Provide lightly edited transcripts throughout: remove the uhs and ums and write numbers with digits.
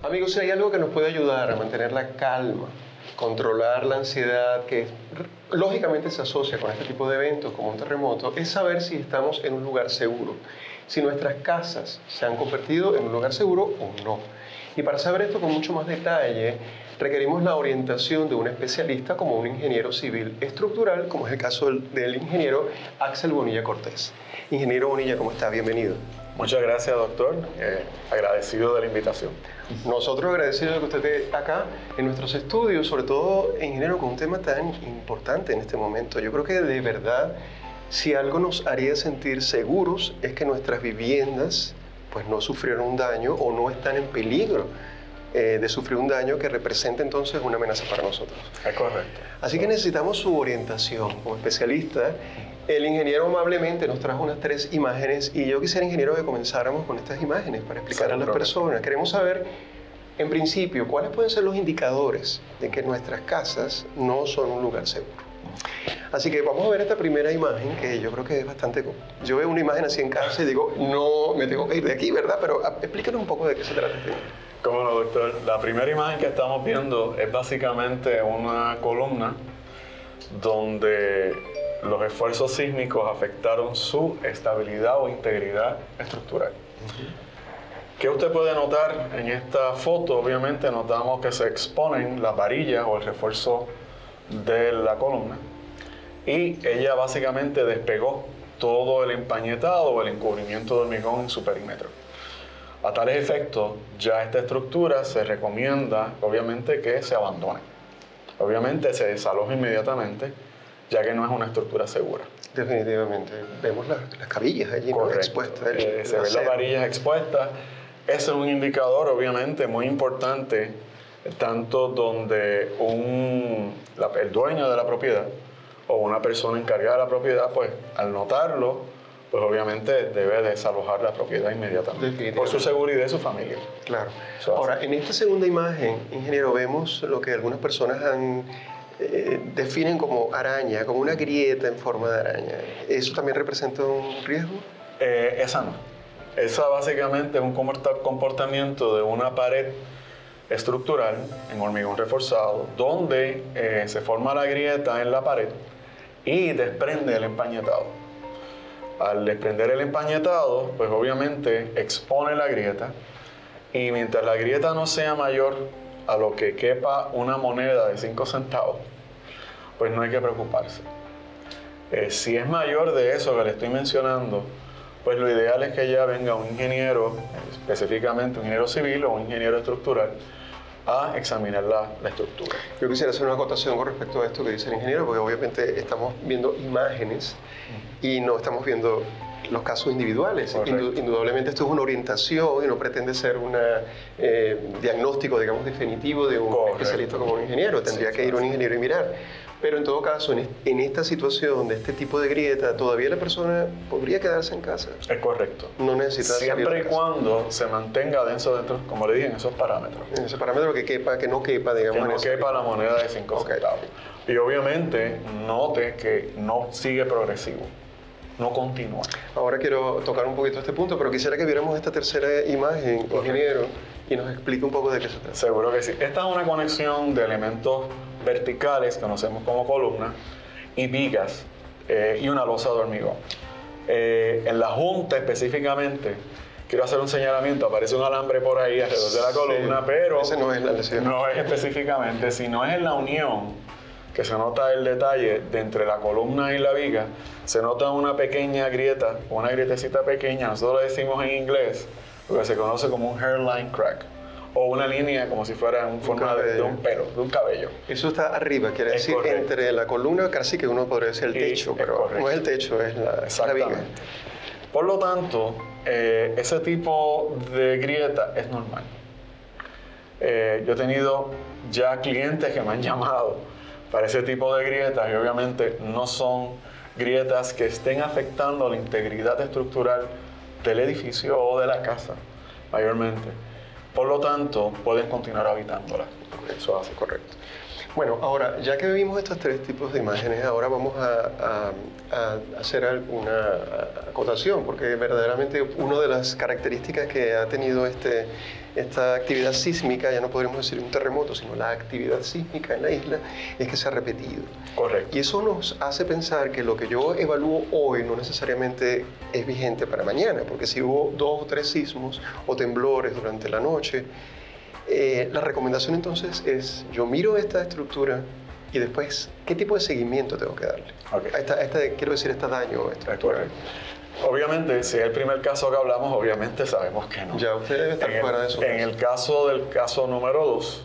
Amigos, si hay algo que nos puede ayudar a mantener la calma, controlar la ansiedad que lógicamente se asocia con este tipo de eventos como un terremoto, es saber si estamos en un lugar seguro, si nuestras casas se han convertido en un lugar seguro o no. Y para saber esto con mucho más detalle, requerimos la orientación de un especialista como un ingeniero civil estructural, como es el caso del ingeniero Axel Bonilla Cortés. Ingeniero Bonilla, ¿cómo está? Bienvenido. Muchas gracias, doctor. Agradecido de la invitación. Nosotros agradecidos de que usted esté acá en nuestros estudios, sobre todo, ingeniero, con un tema tan importante en este momento. Yo creo que de verdad, si algo nos haría sentir seguros es que nuestras viviendas pues no sufrieron un daño o no están en peligro de sufrir un daño que represente entonces una amenaza para nosotros. Es correcto. Así que necesitamos su orientación como especialista. El ingeniero amablemente nos trajo unas 3 imágenes y yo quisiera, ingeniero, que comenzáramos con estas imágenes para explicar a las personas. Queremos saber, en principio, cuáles pueden ser los indicadores de que nuestras casas no son un lugar seguro. Así que vamos a ver esta primera imagen, que yo creo que es bastante... Yo veo una imagen así en casa y digo, no, me tengo que ir de aquí, ¿verdad? Pero explícanos un poco de qué se trata este. Cómo no, doctor. La primera imagen que estamos viendo es básicamente una columna donde los esfuerzos sísmicos afectaron su estabilidad o integridad estructural. ¿Qué usted puede notar en esta foto? Obviamente notamos que se exponen las varillas o el refuerzo de la columna y ella básicamente despegó todo el empañetado o el encubrimiento de hormigón en su perímetro. A tales efectos, ya esta estructura se recomienda, obviamente, que se abandone. Obviamente se desaloja inmediatamente, ya que no es una estructura segura. Definitivamente. Vemos las cabillas allí, ¿no? Expuestas. Se ven las varillas expuestas. Ese es un indicador, obviamente, muy importante, tanto donde el dueño de la propiedad o una persona encargada de la propiedad, pues al notarlo, pues obviamente debe desalojar la propiedad inmediatamente por su seguridad y de su familia. Claro. Ahora, en esta segunda imagen, ingeniero, vemos lo que algunas personas definen como araña, como una grieta en forma de araña. ¿Eso también representa un riesgo? Esa no. Esa básicamente es un comportamiento de una pared estructural en hormigón reforzado, donde se forma la grieta en la pared y desprende el empañetado. Al desprender el empañetado, pues obviamente expone la grieta y mientras la grieta no sea mayor a lo que quepa una moneda de 5 centavos, pues no hay que preocuparse. Si es mayor de eso que le estoy mencionando, pues lo ideal es que ya venga un ingeniero, específicamente un ingeniero civil o un ingeniero estructural, a examinar la estructura. Yo quisiera hacer una acotación con respecto a esto que dice el ingeniero, porque obviamente estamos viendo imágenes y no estamos viendo los casos individuales. Indudablemente esto es una orientación y no pretende ser un diagnóstico, digamos, definitivo de un especialista como un ingeniero. Tendría que ir un ingeniero y mirar. Pero en todo caso, en esta situación de este tipo de grieta, todavía la persona podría quedarse en casa. Es correcto. No necesita siempre y cuando se mantenga dentro, como le dije, en esos parámetros. En ese parámetro que no quepa, digamos. Que no quepa la moneda de 5 centavos. Y obviamente, note que no sigue progresivo. No continúa. Ahora quiero tocar un poquito este punto, pero quisiera que viéramos esta tercera imagen, ingeniero, y nos explique un poco de qué se trata. Seguro que sí. Esta es una conexión de elementos verticales, que conocemos como columnas, y vigas, y una losa de hormigón. En la junta específicamente, quiero hacer un señalamiento, aparece un alambre por ahí alrededor de la columna, pero ese no es la lesión. No es específicamente, sino es en la unión que se nota el detalle de entre la columna y la viga, se nota una pequeña grieta, una grietecita pequeña, nosotros le decimos en inglés, lo que se conoce como un hairline crack, o una línea como si fuera en forma de un pelo, de un cabello. Eso está arriba, quiere decir, correcto. Entre la columna, casi que uno podría decir el techo, pero no es el techo, es la viga. Por lo tanto, ese tipo de grieta es normal. Yo he tenido ya clientes que me han llamado para ese tipo de grietas y obviamente no son grietas que estén afectando la integridad estructural del edificio o de la casa, mayormente. Por lo tanto, pueden continuar habitándola. Eso hace correcto. Bueno, ahora, ya que vimos estos tres tipos de imágenes, ahora vamos a hacer alguna acotación, porque verdaderamente una de las características que ha tenido esta actividad sísmica, ya no podríamos decir un terremoto, sino la actividad sísmica en la isla, es que se ha repetido. Correcto. Y eso nos hace pensar que lo que yo evalúo hoy no necesariamente es vigente para mañana, porque si hubo 2 o 3 sismos o temblores durante la noche, la recomendación entonces es, yo miro esta estructura y después, ¿qué tipo de seguimiento tengo que darle? Okay. Quiero decir, este daño estructural. Obviamente, si es el primer caso que hablamos, obviamente sabemos que no. Ya usted debe estar fuera de eso. En el caso número 2,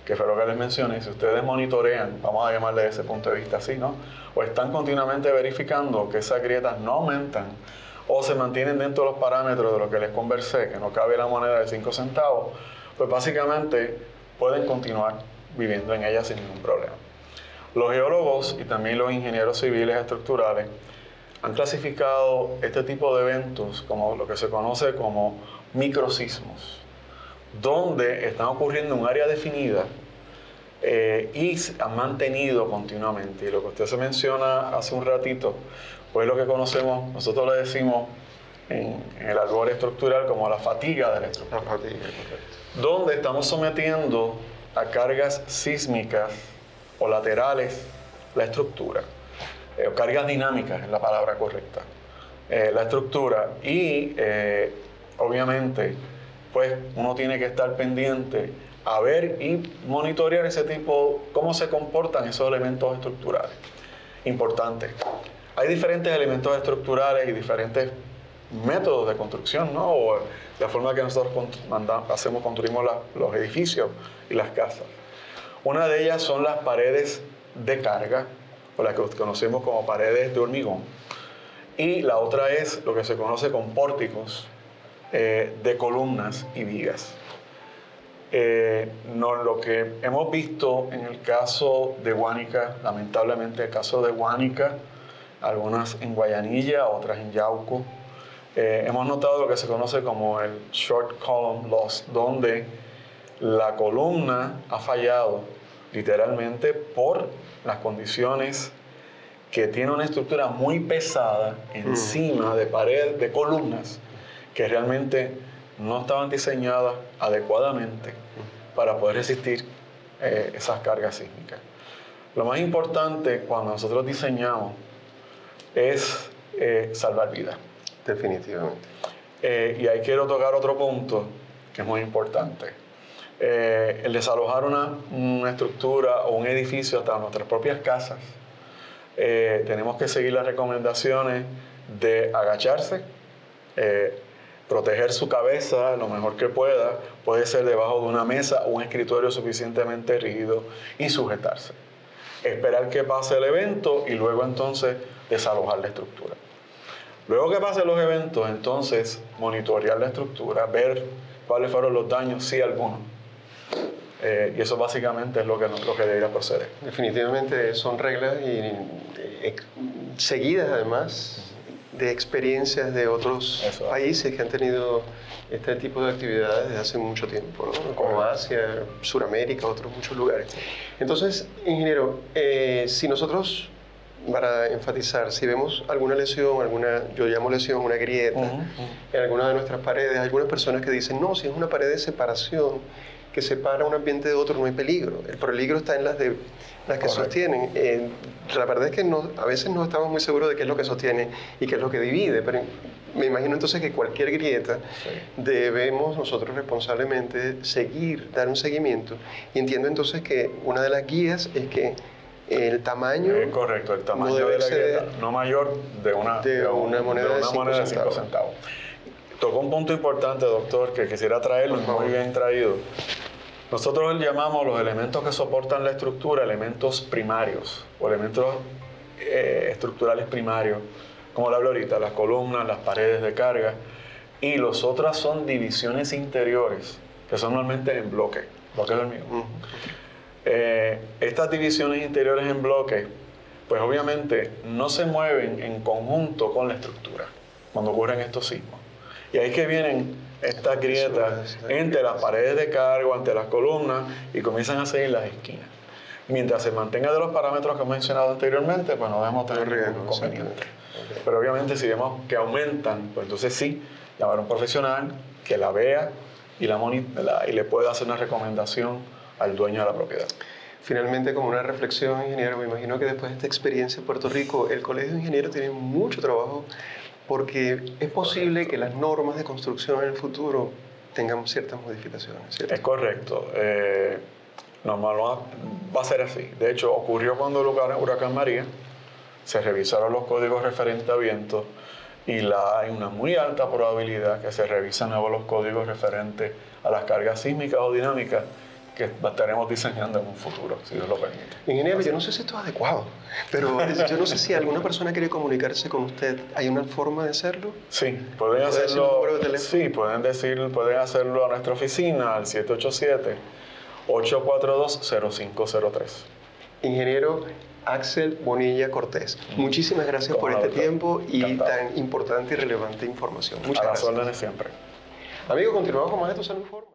que fue lo que les mencioné, si ustedes monitorean, vamos a llamarle desde ese punto de vista así, ¿no? O están continuamente verificando que esas grietas no aumentan o se mantienen dentro de los parámetros de lo que les conversé, que no cabe la moneda de 5 centavos, pues básicamente pueden continuar viviendo en ella sin ningún problema. Los geólogos y también los ingenieros civiles estructurales han clasificado este tipo de eventos como lo que se conoce como microsismos, donde están ocurriendo en un área definida y se han mantenido continuamente. Y lo que usted se menciona hace un ratito, pues lo que conocemos, nosotros le decimos en el albor estructural como la fatiga de la estructura. La fatiga, correcto. Donde estamos sometiendo a cargas sísmicas o laterales la estructura, o cargas dinámicas es la palabra correcta, la estructura, y obviamente pues uno tiene que estar pendiente a ver y monitorear ese tipo, cómo se comportan esos elementos estructurales. Importante, hay diferentes elementos estructurales y diferentes métodos de construcción, ¿no? O la forma que nosotros construimos los edificios y las casas. Una de ellas son las paredes de carga, o las que conocemos como paredes de hormigón, y la otra es lo que se conoce como pórticos de columnas y vigas. Lo que hemos visto en el caso de Guánica, lamentablemente el caso de Guánica, algunas en Guayanilla, otras en Yauco, hemos notado lo que se conoce como el short column loss, donde la columna ha fallado literalmente por las condiciones que tiene una estructura muy pesada encima de paredes, de columnas que realmente no estaban diseñadas adecuadamente para poder resistir esas cargas sísmicas. Lo más importante cuando nosotros diseñamos es salvar vidas. Definitivamente. Y ahí quiero tocar otro punto que es muy importante. El desalojar una estructura o un edificio hasta nuestras propias casas, tenemos que seguir las recomendaciones de agacharse, proteger su cabeza lo mejor que puede ser debajo de una mesa o un escritorio suficientemente rígido y sujetarse. Esperar que pase el evento y luego entonces desalojar la estructura. Luego que pasen los eventos, entonces monitorear la estructura, ver cuáles fueron los daños, si alguno. Y eso básicamente es lo que debería proceder. Definitivamente son reglas seguidas además de experiencias de otros países que han tenido este tipo de actividades desde hace mucho tiempo, ¿no? Como Asia, Sudamérica, otros muchos lugares. Entonces, ingeniero, si nosotros, para enfatizar, si vemos alguna lesión, yo llamo lesión, una grieta en alguna de nuestras paredes, hay algunas personas que dicen, no, si es una pared de separación que separa un ambiente de otro, no hay peligro. El peligro está en las que sostienen. La verdad es que a veces no estamos muy seguros de qué es lo que sostiene y qué es lo que divide, pero me imagino entonces que cualquier grieta debemos nosotros responsablemente dar un seguimiento, y entiendo entonces que una de las guías es que el tamaño... correcto, el tamaño de la grieta no mayor de una moneda de 5 centavos. Tocó un punto importante, doctor, que quisiera traerlo, muy bien traído. Nosotros llamamos los elementos que soportan la estructura elementos primarios o elementos estructurales primarios, como le hablo ahorita, las columnas, las paredes de carga, y los otros son divisiones interiores, que son normalmente en bloques de hormigón. Estas divisiones interiores en bloque, pues obviamente no se mueven en conjunto con la estructura cuando ocurren estos sismos. Y ahí es que vienen estas grietas entre las paredes de carga, entre las columnas, y comienzan a seguir las esquinas. Mientras se mantenga de los parámetros que hemos mencionado anteriormente, pues no debemos tener ningún riesgo, inconveniente. exactamente. Pero obviamente si vemos que aumentan, pues entonces sí, llamar a un profesional que la vea y le pueda hacer una recomendación al dueño de la propiedad. Finalmente, como una reflexión, ingeniero, me imagino que después de esta experiencia en Puerto Rico, el Colegio de Ingenieros tiene mucho trabajo porque es posible que las normas de construcción en el futuro tengan ciertas modificaciones, ¿cierto? Es correcto. Normal va a ser así. De hecho, ocurrió cuando el huracán María, se revisaron los códigos referentes a vientos y hay una muy alta probabilidad que se revisen nuevos los códigos referentes a las cargas sísmicas o dinámicas que estaremos diseñando en un futuro, si Dios lo permite. Ingeniero, yo no sé si esto es adecuado, pero yo no sé si alguna persona quiere comunicarse con usted. ¿Hay una forma de hacerlo? Sí, pueden hacerlo. ¿Puede decir el número de teléfono? Sí, pueden hacerlo a nuestra oficina al 787-842-0503. Ingeniero Axel Bonilla Cortés, muchísimas gracias por este tiempo y Encantado. tan importante y relevante información. Muchas A las gracias. órdenes siempre. Amigos, continuamos con más de Tu Salud Informa.